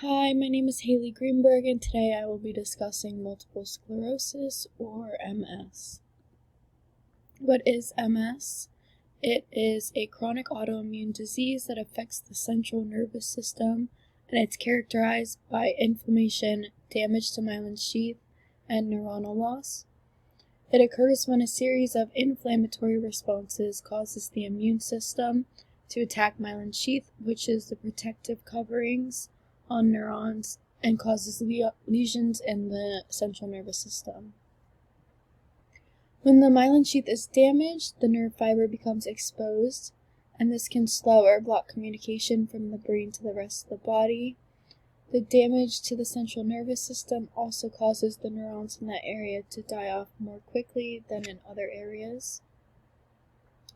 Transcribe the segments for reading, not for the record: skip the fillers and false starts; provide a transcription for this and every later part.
Hi, my name is Haley Greenberg, and today I will be discussing multiple sclerosis, or MS. What is MS? It is a chronic autoimmune disease that affects the central nervous system, and it's characterized by inflammation, damage to myelin sheath, and neuronal loss. It occurs when a series of inflammatory responses causes the immune system to attack myelin sheath, which is the protective coverings on neurons, and causes lesions in the central nervous system. When the myelin sheath is damaged, the nerve fiber becomes exposed, and this can slow or block communication from the brain to the rest of the body. The damage to the central nervous system also causes the neurons in that area to die off more quickly than in other areas.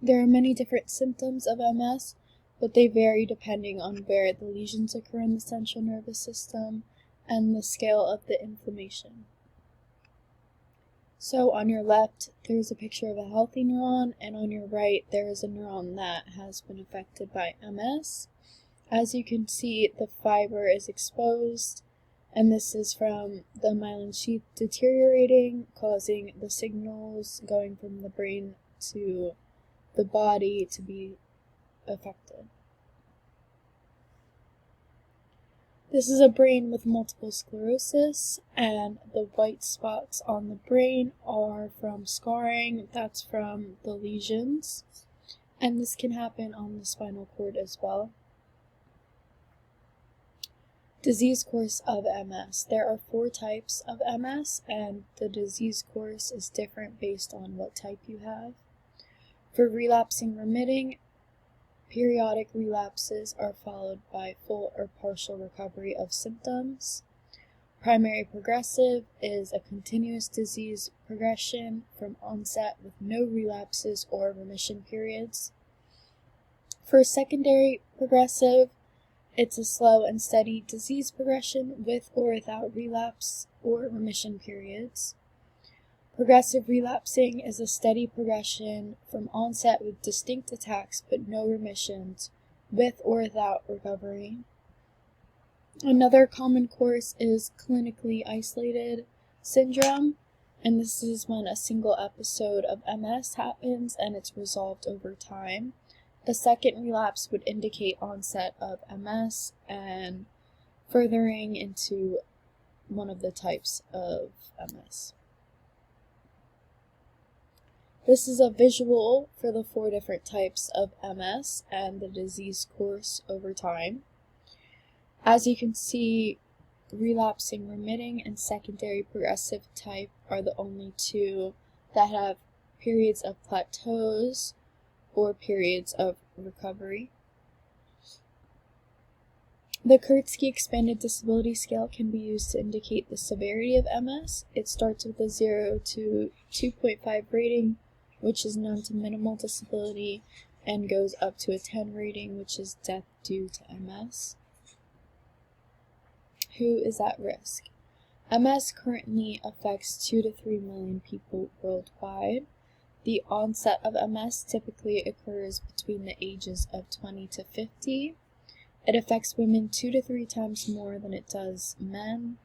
There are many different symptoms of MS, but they vary depending on where the lesions occur in the central nervous system and the scale of the inflammation. So on your left, there's a picture of a healthy neuron, and on your right, there is a neuron that has been affected by MS. As you can see, the fiber is exposed, and this is from the myelin sheath deteriorating, causing the signals going from the brain to the body to be affected. This is a brain with multiple sclerosis, and the white spots on the brain are from scarring, that's from the lesions, and this can happen on the spinal cord as well. Disease course of MS. There are 4 types of MS, and the disease course is different based on what type you have. For relapsing remitting, periodic relapses are followed by full or partial recovery of symptoms. Primary progressive is a continuous disease progression from onset with no relapses or remission periods. For secondary progressive, it's a slow and steady disease progression with or without relapse or remission periods. Progressive relapsing is a steady progression from onset with distinct attacks but no remissions, with or without recovery. Another common course is clinically isolated syndrome, and this is when a single episode of MS happens and it's resolved over time. A second relapse would indicate onset of MS and furthering into one of the types of MS. This is a visual for the 4 different types of MS and the disease course over time. As you can see, relapsing remitting and secondary progressive type are the only 2 that have periods of plateaus or periods of recovery. The Kurtzky Expanded Disability Scale can be used to indicate the severity of MS. It starts with a 0 to 2.5 rating, which is known to minimal disability, and goes up to a 10 rating, which is death due to MS. Who is at risk? MS currently affects 2 to 3 million people worldwide. The onset of MS typically occurs between the ages of 20 to 50. It affects women 2 to 3 times more than it does men.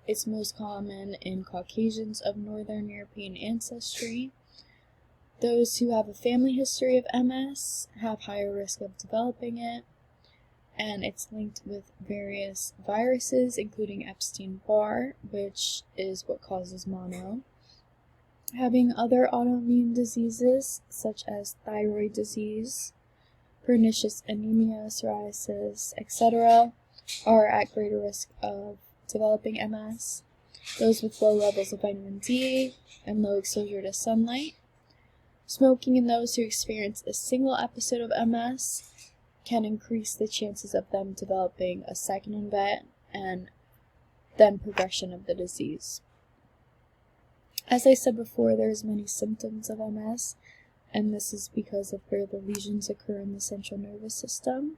It's most common in Caucasians of Northern European ancestry. Those who have a family history of MS have higher risk of developing it, and it's linked with various viruses, including Epstein-Barr, which is what causes mono. Having other autoimmune diseases, such as thyroid disease, pernicious anemia, psoriasis, etc., are at greater risk of developing MS. Those with low levels of vitamin D and low exposure to sunlight. Smoking in those who experience a single episode of MS can increase the chances of them developing a second event and then progression of the disease. As I said before, there's many symptoms of MS, and this is because of where the lesions occur in the central nervous system.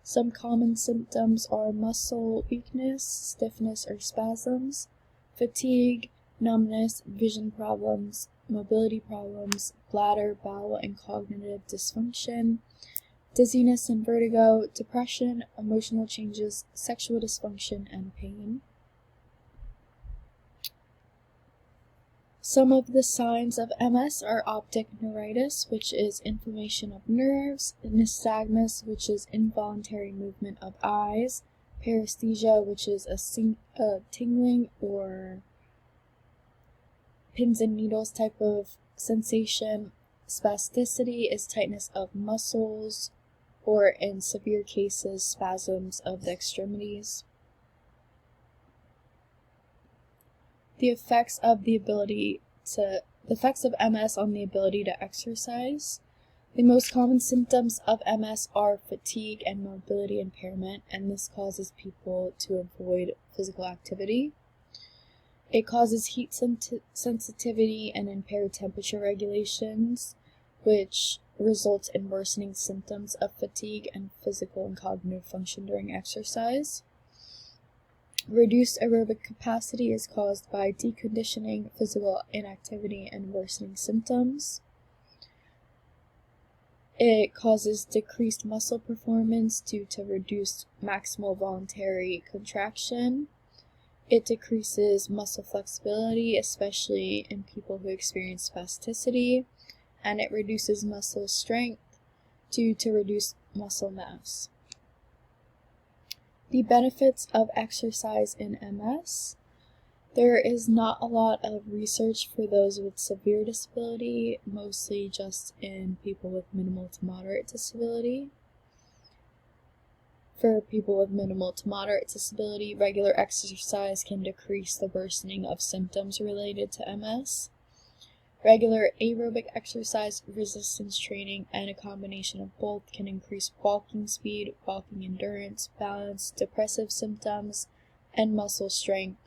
Some common symptoms are muscle weakness, stiffness or spasms, fatigue, numbness, vision problems, mobility problems, bladder, bowel, and cognitive dysfunction, dizziness and vertigo, depression, emotional changes, sexual dysfunction, and pain. Some of the signs of MS are optic neuritis, which is inflammation of nerves, nystagmus, which is involuntary movement of eyes, paresthesia, which is a tingling or pins and needles type of sensation, spasticity is tightness of muscles, or in severe cases, spasms of the extremities. The effects of MS on the ability to exercise. The most common symptoms of MS are fatigue and mobility impairment, and this causes people to avoid physical activity. It causes heat sensitivity and impaired temperature regulations, which results in worsening symptoms of fatigue and physical and cognitive function during exercise. Reduced aerobic capacity is caused by deconditioning, physical inactivity, and worsening symptoms. It causes decreased muscle performance due to reduced maximal voluntary contraction. It decreases muscle flexibility, especially in people who experience spasticity, and it reduces muscle strength due to reduced muscle mass. The benefits of exercise in MS. There is not a lot of research for those with severe disability, mostly just in people with minimal to moderate disability. For people with minimal to moderate disability, regular exercise can decrease the worsening of symptoms related to MS. Regular aerobic exercise, resistance training, and a combination of both can increase walking speed, walking endurance, balance, depressive symptoms, and muscle strength.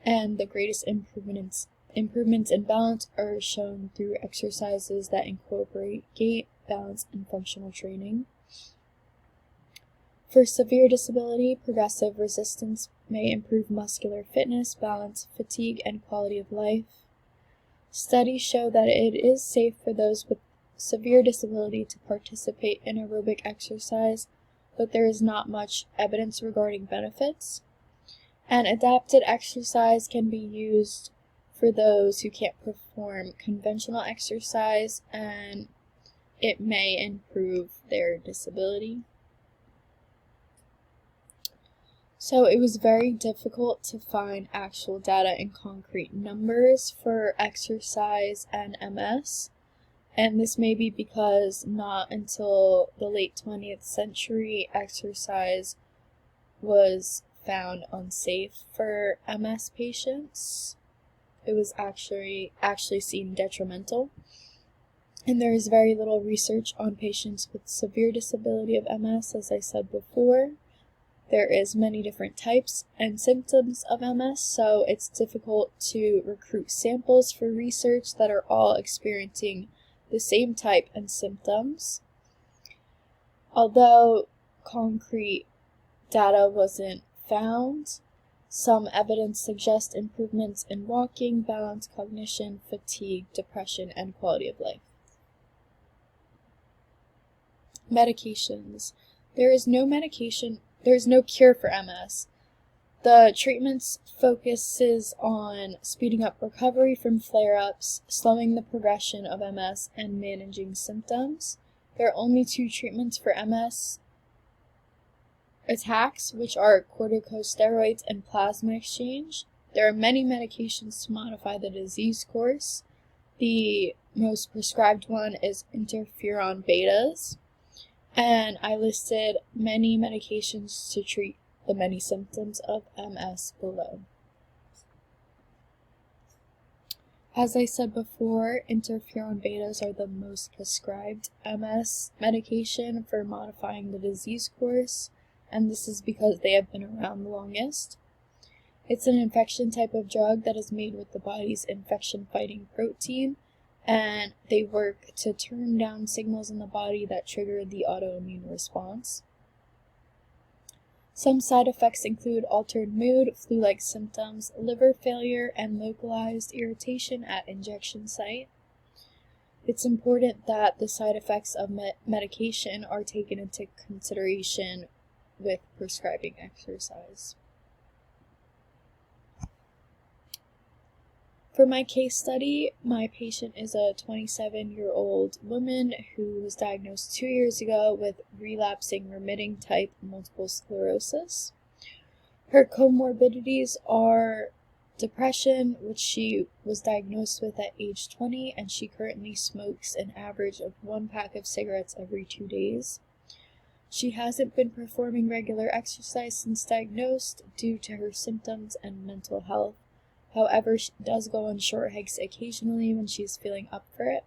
And the greatest improvements in balance are shown through exercises that incorporate gait, balance, and functional training. For severe disability, progressive resistance may improve muscular fitness, balance, fatigue, and quality of life. Studies show that it is safe for those with severe disability to participate in aerobic exercise, but there is not much evidence regarding benefits. And adapted exercise can be used for those who can't perform conventional exercise, and it may improve their disability. So it was very difficult to find actual data in concrete numbers for exercise and MS, and this may be because not until the late 20th century exercise was found unsafe for MS patients. It was actually seen detrimental, and there is very little research on patients with severe disability of MS, as I said before. There is many different types and symptoms of MS, so it's difficult to recruit samples for research that are all experiencing the same type and symptoms. Although concrete data wasn't found, some evidence suggests improvements in walking, balance, cognition, fatigue, depression, and quality of life. Medications. There is no cure for MS. The treatments focuses on speeding up recovery from flare-ups, slowing the progression of MS, and managing symptoms. There are only 2 treatments for MS attacks, which are corticosteroids and plasma exchange. There are many medications to modify the disease course. The most prescribed one is interferon betas. And I listed many medications to treat the many symptoms of MS below. As I said before, interferon betas are the most prescribed MS medication for modifying the disease course, and this is because they have been around the longest. It's an infection type of drug that is made with the body's infection-fighting protein, and they work to turn down signals in the body that trigger the autoimmune response. Some side effects include altered mood, flu-like symptoms, liver failure, and localized irritation at injection site. It's important that the side effects of medication are taken into consideration with prescribing exercise. For my case study, my patient is a 27-year-old woman who was diagnosed 2 years ago with relapsing remitting type multiple sclerosis. Her comorbidities are depression, which she was diagnosed with at age 20, and she currently smokes an average of 1 pack of cigarettes every 2 days. She hasn't been performing regular exercise since diagnosed due to her symptoms and mental health. However, she does go on short hikes occasionally when she's feeling up for it.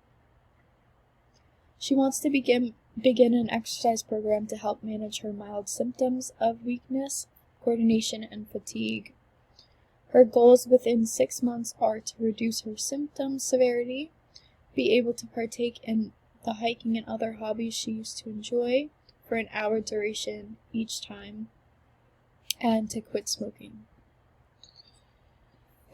She wants to begin an exercise program to help manage her mild symptoms of weakness, coordination, and fatigue. Her goals within 6 months are to reduce her symptom severity, be able to partake in the hiking and other hobbies she used to enjoy for an hour duration each time, and to quit smoking.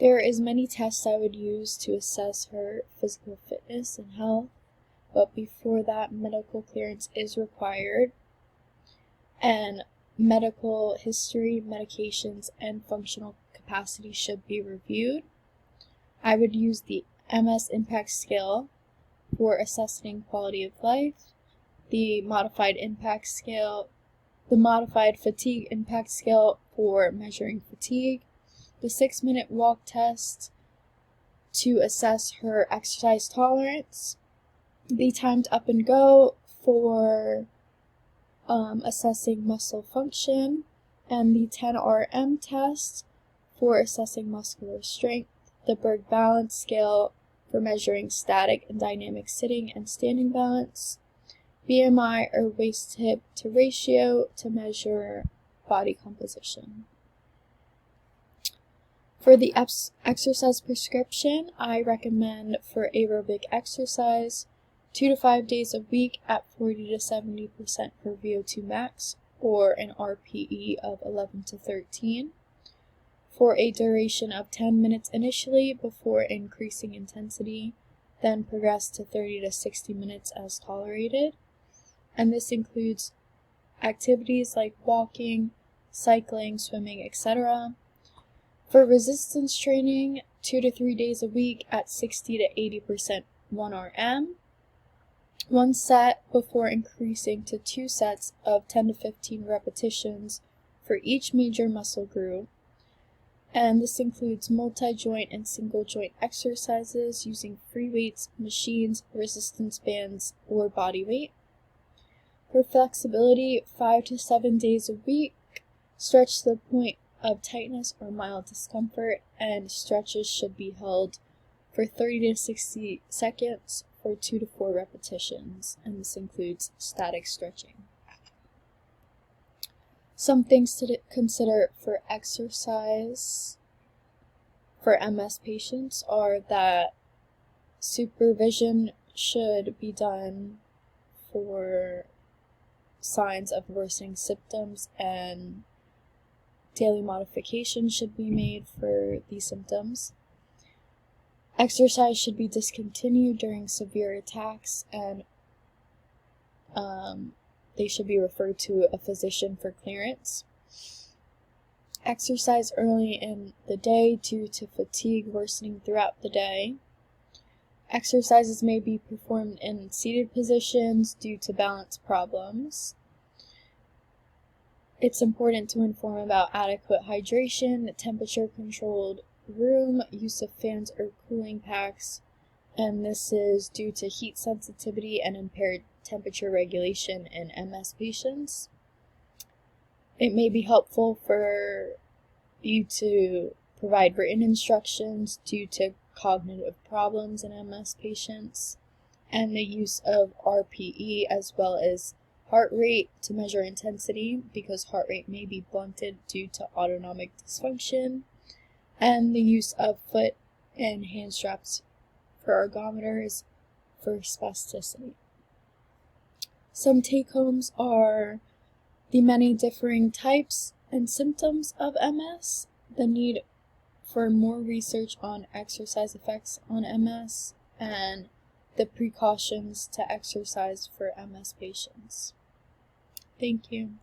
There is many tests I would use to assess her physical fitness and health, but before that, medical clearance is required, and medical history, medications, and functional capacity should be reviewed. I would use the MS Impact Scale for assessing quality of life, the Modified Fatigue Impact Scale for measuring fatigue, the 6-minute walk test to assess her exercise tolerance, the timed up and go for assessing muscle function, and the 10RM test for assessing muscular strength, the Berg Balance Scale for measuring static and dynamic sitting and standing balance, BMI or waist hip to ratio to measure body composition. For the exercise prescription, I recommend for aerobic exercise 2 to 5 days a week at 40 to 70% per VO2 max, or an RPE of 11 to 13, for a duration of 10 minutes initially before increasing intensity, then progress to 30 to 60 minutes as tolerated. And this includes activities like walking, cycling, swimming, etc. For resistance training, 2 to 3 days a week at 60 to 80% 1RM, 1 set before increasing to 2 sets of 10 to 15 repetitions for each major muscle group. And this includes multi-joint and single-joint exercises using free weights, machines, resistance bands, or body weight. For flexibility, 5 to 7 days a week, stretch to the point of tightness or mild discomfort, and stretches should be held for 30 to 60 seconds for 2 to 4 repetitions, and this includes static stretching. Some things to consider for exercise for MS patients are that supervision should be done for signs of worsening symptoms, and daily modifications should be made for these symptoms. Exercise should be discontinued during severe attacks, and they should be referred to a physician for clearance. Exercise early in the day due to fatigue worsening throughout the day. Exercises may be performed in seated positions due to balance problems. It's important to inform about adequate hydration, temperature-controlled room, use of fans or cooling packs, and this is due to heat sensitivity and impaired temperature regulation in MS patients. It may be helpful for you to provide written instructions due to cognitive problems in MS patients, and the use of RPE as well as heart rate to measure intensity, because heart rate may be blunted due to autonomic dysfunction, and the use of foot and hand straps for ergometers for spasticity. Some take-homes are the many differing types and symptoms of MS, the need for more research on exercise effects on MS, and the precautions to exercise for MS patients. Thank you.